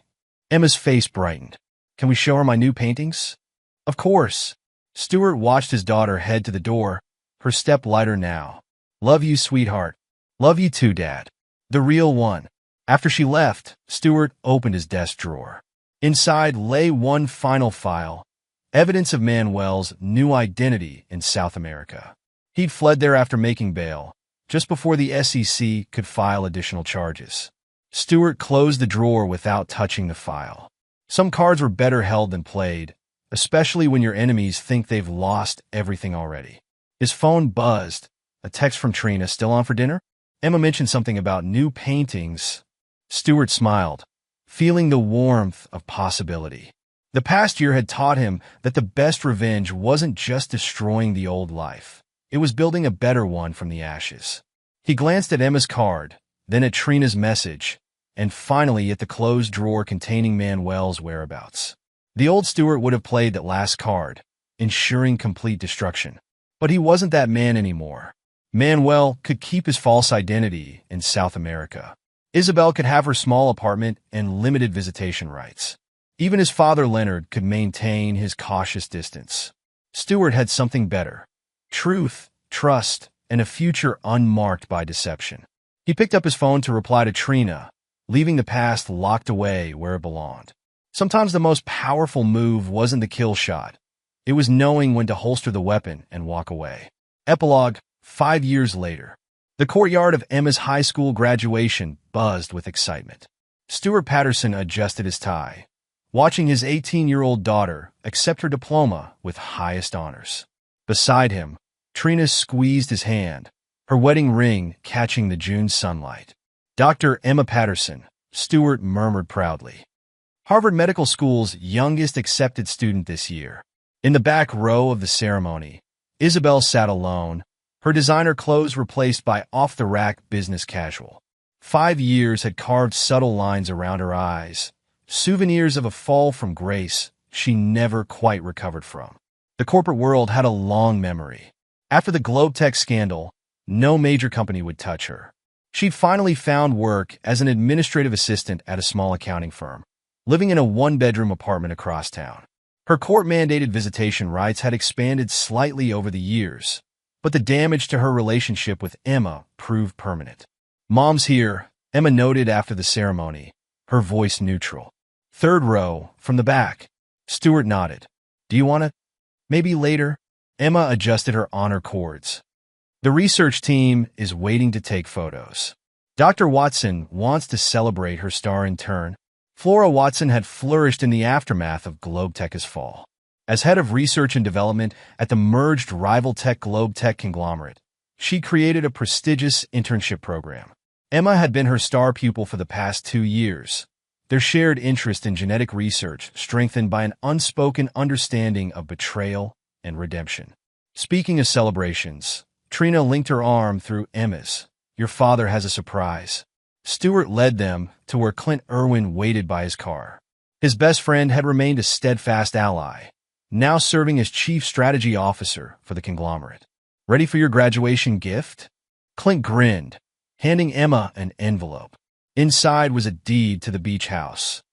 Emma's face brightened. Can we show her my new paintings? Of course. Stewart watched his daughter head to the door, her step lighter now. Love you, sweetheart. Love you too, Dad. The real one. After she left, Stewart opened his desk drawer. Inside lay one final file, evidence of Manuel's new identity in South America. He'd fled there after making bail, just before the SEC could file additional charges. Stewart closed the drawer without touching the file. Some cards were better held than played, especially when your enemies think they've lost everything already. His phone buzzed. A text from Trina. Still on for dinner? Emma mentioned something about new paintings. Stewart smiled, feeling the warmth of possibility. The past year had taught him that the best revenge wasn't just destroying the old life. It was building a better one from the ashes. He glanced at Emma's card, then at Trina's message, and finally at the closed drawer containing Manuel's whereabouts. The old Stewart would have played that last card, ensuring complete destruction. But he wasn't that man anymore. Manuel could keep his false identity in South America. Isabel could have her small apartment and limited visitation rights. Even his father Leonard could maintain his cautious distance. Stewart had something better. Truth, trust, and a future unmarked by deception. He picked up his phone to reply to Trina, leaving the past locked away where it belonged. Sometimes the most powerful move wasn't the kill shot. It was knowing when to holster the weapon and walk away. Epilogue, 5 years later. The courtyard of Emma's high school graduation buzzed with excitement. Stuart Patterson adjusted his tie, watching his 18-year-old daughter accept her diploma with highest honors. Beside him, Trina squeezed his hand, her wedding ring catching the June sunlight. Dr. Emma Patterson, Stuart murmured proudly. Harvard Medical School's youngest accepted student this year. In the back row of the ceremony, Isabel sat alone, her designer clothes replaced by off-the-rack business casual. 5 years had carved subtle lines around her eyes, souvenirs of a fall from grace she never quite recovered from. The corporate world had a long memory. After the Globe Tech scandal, no major company would touch her. She'd finally found work as an administrative assistant at a small accounting firm, living in a one-bedroom apartment across town. Her court-mandated visitation rights had expanded slightly over the years, but the damage to her relationship with Emma proved permanent. "Mom's here," Emma noted after the ceremony, her voice neutral. "Third row, from the back." Stuart nodded. "Do you want to? Maybe later?" Emma adjusted her honor cords. "The research team is waiting to take photos. Dr. Watson wants to celebrate her star in turn." Flora Watson had flourished in the aftermath of Globetech's fall. As head of research and development at the merged rival tech Globetech conglomerate, she created a prestigious internship program. Emma had been her star pupil for the past 2 years, their shared interest in genetic research strengthened by an unspoken understanding of betrayal and redemption. Speaking of celebrations, Trina linked her arm through Emma's. "Your father has a surprise." Stuart led them to where Clint Irwin waited by his car. His best friend had remained a steadfast ally, now serving as chief strategy officer for the conglomerate. "Ready for your graduation gift?" Clint grinned, handing Emma an envelope. Inside was a deed to the beach house,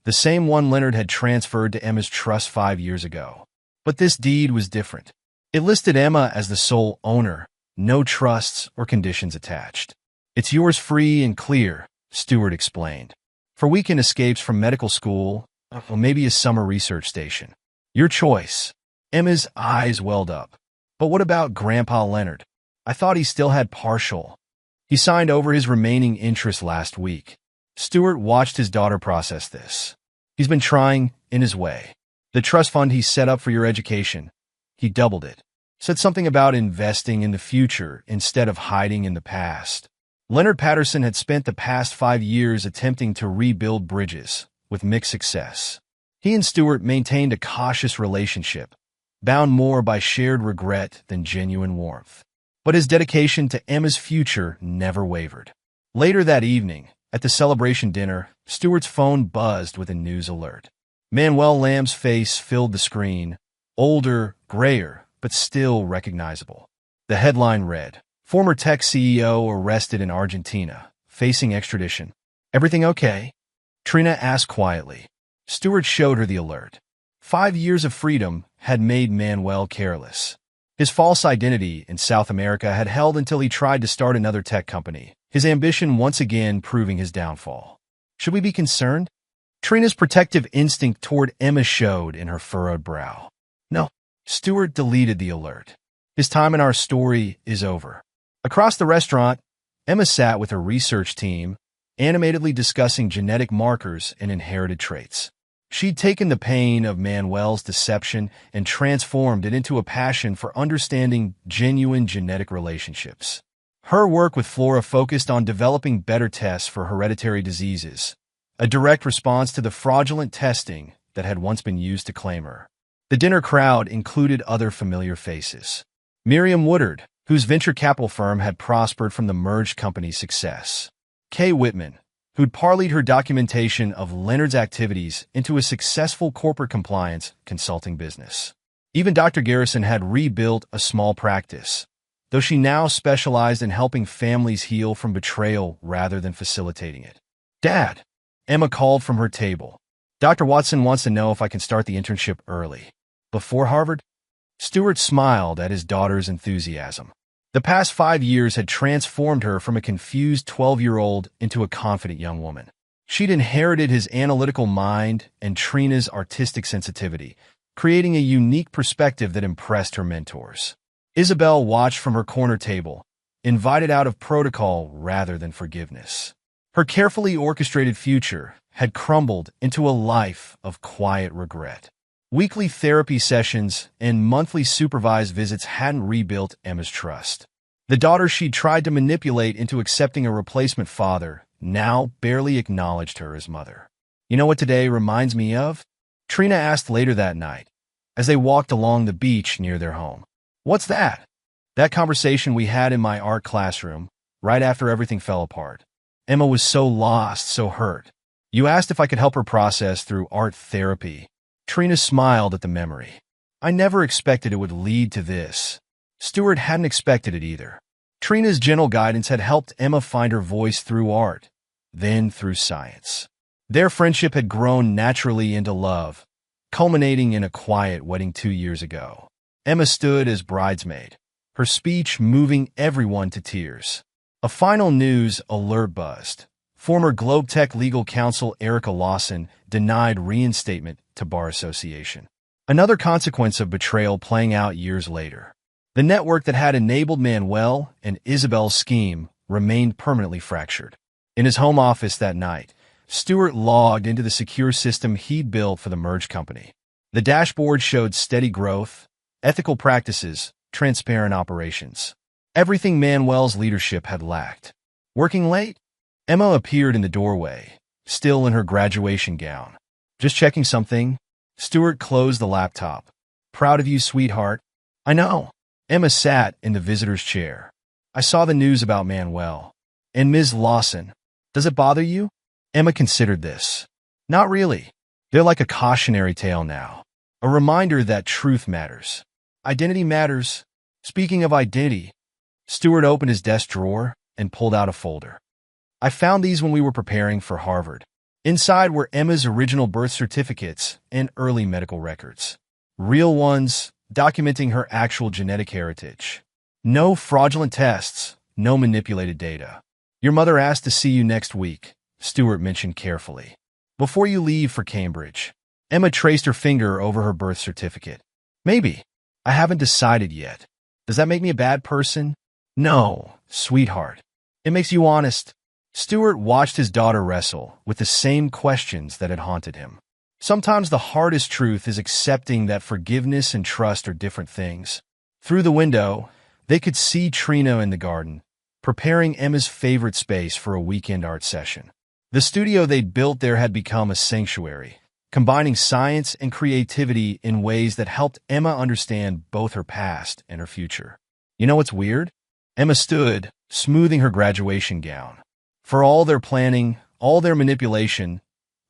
the same one Leonard had transferred to Emma's trust 5 years ago. But this deed was different. It listed Emma as the sole owner, no trusts or conditions attached. "It's yours free and clear," Stuart explained. "For weekend escapes from medical school, or maybe a summer research station. Your choice." Emma's eyes welled up. "But what about Grandpa Leonard? I thought he still had partial." "He signed over his remaining interest last week." Stuart watched his daughter process this. "He's been trying, in his way. The trust fund he set up for your education, he doubled it. Said something about investing in the future instead of hiding in the past." Leonard Patterson had spent the past 5 years attempting to rebuild bridges, with mixed success. He and Stuart maintained a cautious relationship, bound more by shared regret than genuine warmth. But his dedication to Emma's future never wavered. Later that evening, at the celebration dinner, Stuart's phone buzzed with a news alert. Manuel Lamb's face filled the screen, older, grayer, but still recognizable. The headline read, "Former tech CEO arrested in Argentina, facing extradition." "Everything okay?" Trina asked quietly. Stuart showed her the alert. 5 years of freedom had made Manuel careless. His false identity in South America had held until he tried to start another tech company, his ambition once again proving his downfall. "Should we be concerned?" Trina's protective instinct toward Emma showed in her furrowed brow. "No." Stuart deleted the alert. "His time in our story is over." Across the restaurant, Emma sat with her research team, animatedly discussing genetic markers and inherited traits. She'd taken the pain of Manuel's deception and transformed it into a passion for understanding genuine genetic relationships. Her work with Flora focused on developing better tests for hereditary diseases, a direct response to the fraudulent testing that had once been used to claim her. The dinner crowd included other familiar faces. Miriam Woodard, whose venture capital firm had prospered from the merged company's success. Kay Whitman, who'd parlayed her documentation of Leonard's activities into a successful corporate compliance consulting business. Even Dr. Garrison had rebuilt a small practice, though she now specialized in helping families heal from betrayal rather than facilitating it. "Dad," Emma called from her table. "Dr. Watson wants to know if I can start the internship early." "Before Harvard?" Stuart smiled at his daughter's enthusiasm. The past 5 years had transformed her from a confused 12-year-old into a confident young woman. She'd inherited his analytical mind and Trina's artistic sensitivity, creating a unique perspective that impressed her mentors. Isabel watched from her corner table, invited out of protocol rather than forgiveness. Her carefully orchestrated future had crumbled into a life of quiet regret. Weekly therapy sessions and monthly supervised visits hadn't rebuilt Emma's trust. The daughter she'd tried to manipulate into accepting a replacement father now barely acknowledged her as mother. "You know what today reminds me of?" Trina asked later that night, as they walked along the beach near their home. "What's that?" "That conversation we had in my art classroom, right after everything fell apart. Emma was so lost, so hurt. You asked if I could help her process through art therapy." Trina smiled at the memory. "I never expected it would lead to this." Stuart hadn't expected it either. Trina's gentle guidance had helped Emma find her voice through art, then through science. Their friendship had grown naturally into love, culminating in a quiet wedding 2 years ago. Emma stood as bridesmaid, her speech moving everyone to tears. A final news alert buzzed. Former Globetech legal counsel Erica Lawson denied reinstatement to Bar Association. Another consequence of betrayal playing out years later. The network that had enabled Manuel and Isabel's scheme remained permanently fractured. In his home office that night, Stewart logged into the secure system he'd built for the merged company. The dashboard showed steady growth, ethical practices, transparent operations. Everything Manuel's leadership had lacked. Working late? Emma appeared in the doorway, still in her graduation gown. Just checking something. Stewart closed the laptop. Proud of you, sweetheart. I know. Emma sat in the visitor's chair. I saw the news about Manuel. And Ms. Lawson. Does it bother you? Emma considered this. Not really. They're like a cautionary tale now. A reminder that truth matters. Identity matters. Speaking of identity, Stewart opened his desk drawer and pulled out a folder. I found these when we were preparing for Harvard. Inside were Emma's original birth certificates and early medical records. Real ones, documenting her actual genetic heritage. No fraudulent tests, no manipulated data. Your mother asked to see you next week, Stewart mentioned carefully. Before you leave for Cambridge. Emma traced her finger over her birth certificate. Maybe. I haven't decided yet. Does that make me a bad person? No, sweetheart. It makes you honest. Stewart watched his daughter wrestle with the same questions that had haunted him. Sometimes the hardest truth is accepting that forgiveness and trust are different things. Through the window, they could see Trina in the garden, preparing Emma's favorite space for a weekend art session. The studio they'd built there had become a sanctuary, combining science and creativity in ways that helped Emma understand both her past and her future. You know what's weird? Emma stood, smoothing her graduation gown. For all their planning, all their manipulation,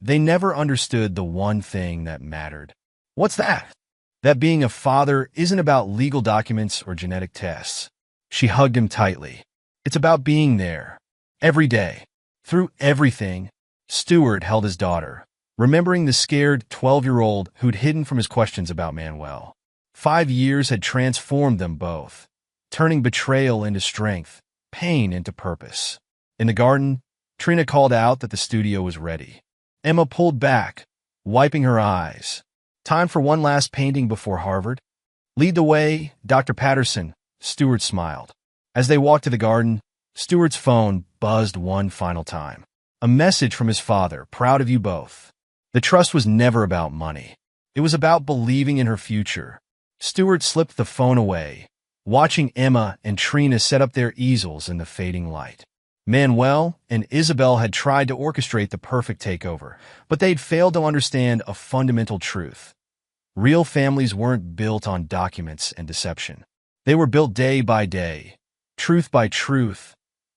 they never understood the one thing that mattered. What's that? That being a father isn't about legal documents or genetic tests. She hugged him tightly. It's about being there. Every day. Through everything, Stewart held his daughter, remembering the scared 12-year-old who'd hidden from his questions about Manuel. 5 years had transformed them both, turning betrayal into strength, pain into purpose. In the garden, Trina called out that the studio was ready. Emma pulled back, wiping her eyes. Time for one last painting before Harvard? Lead the way, Dr. Patterson, Stewart smiled. As they walked to the garden, Stewart's phone buzzed one final time. A message from his father, proud of you both. The trust was never about money. It was about believing in her future. Stewart slipped the phone away, watching Emma and Trina set up their easels in the fading light. Manuel and Isabel had tried to orchestrate the perfect takeover, but they'd failed to understand a fundamental truth. Real families weren't built on documents and deception. They were built day by day, truth by truth,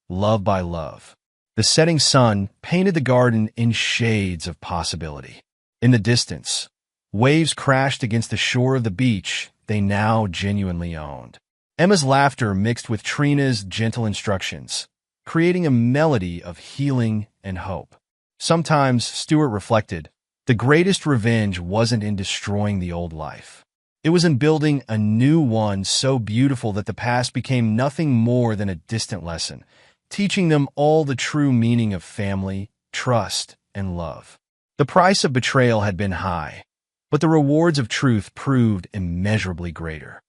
love by love. The setting sun painted the garden in shades of possibility. In the distance, waves crashed against the shore of the beach they now genuinely owned. Emma's laughter mixed with Trina's gentle instructions, creating a melody of healing and hope. Sometimes, Stewart reflected, the greatest revenge wasn't in destroying the old life. It was in building a new one so beautiful that the past became nothing more than a distant lesson, teaching them all the true meaning of family, trust, and love. The price of betrayal had been high, but the rewards of truth proved immeasurably greater.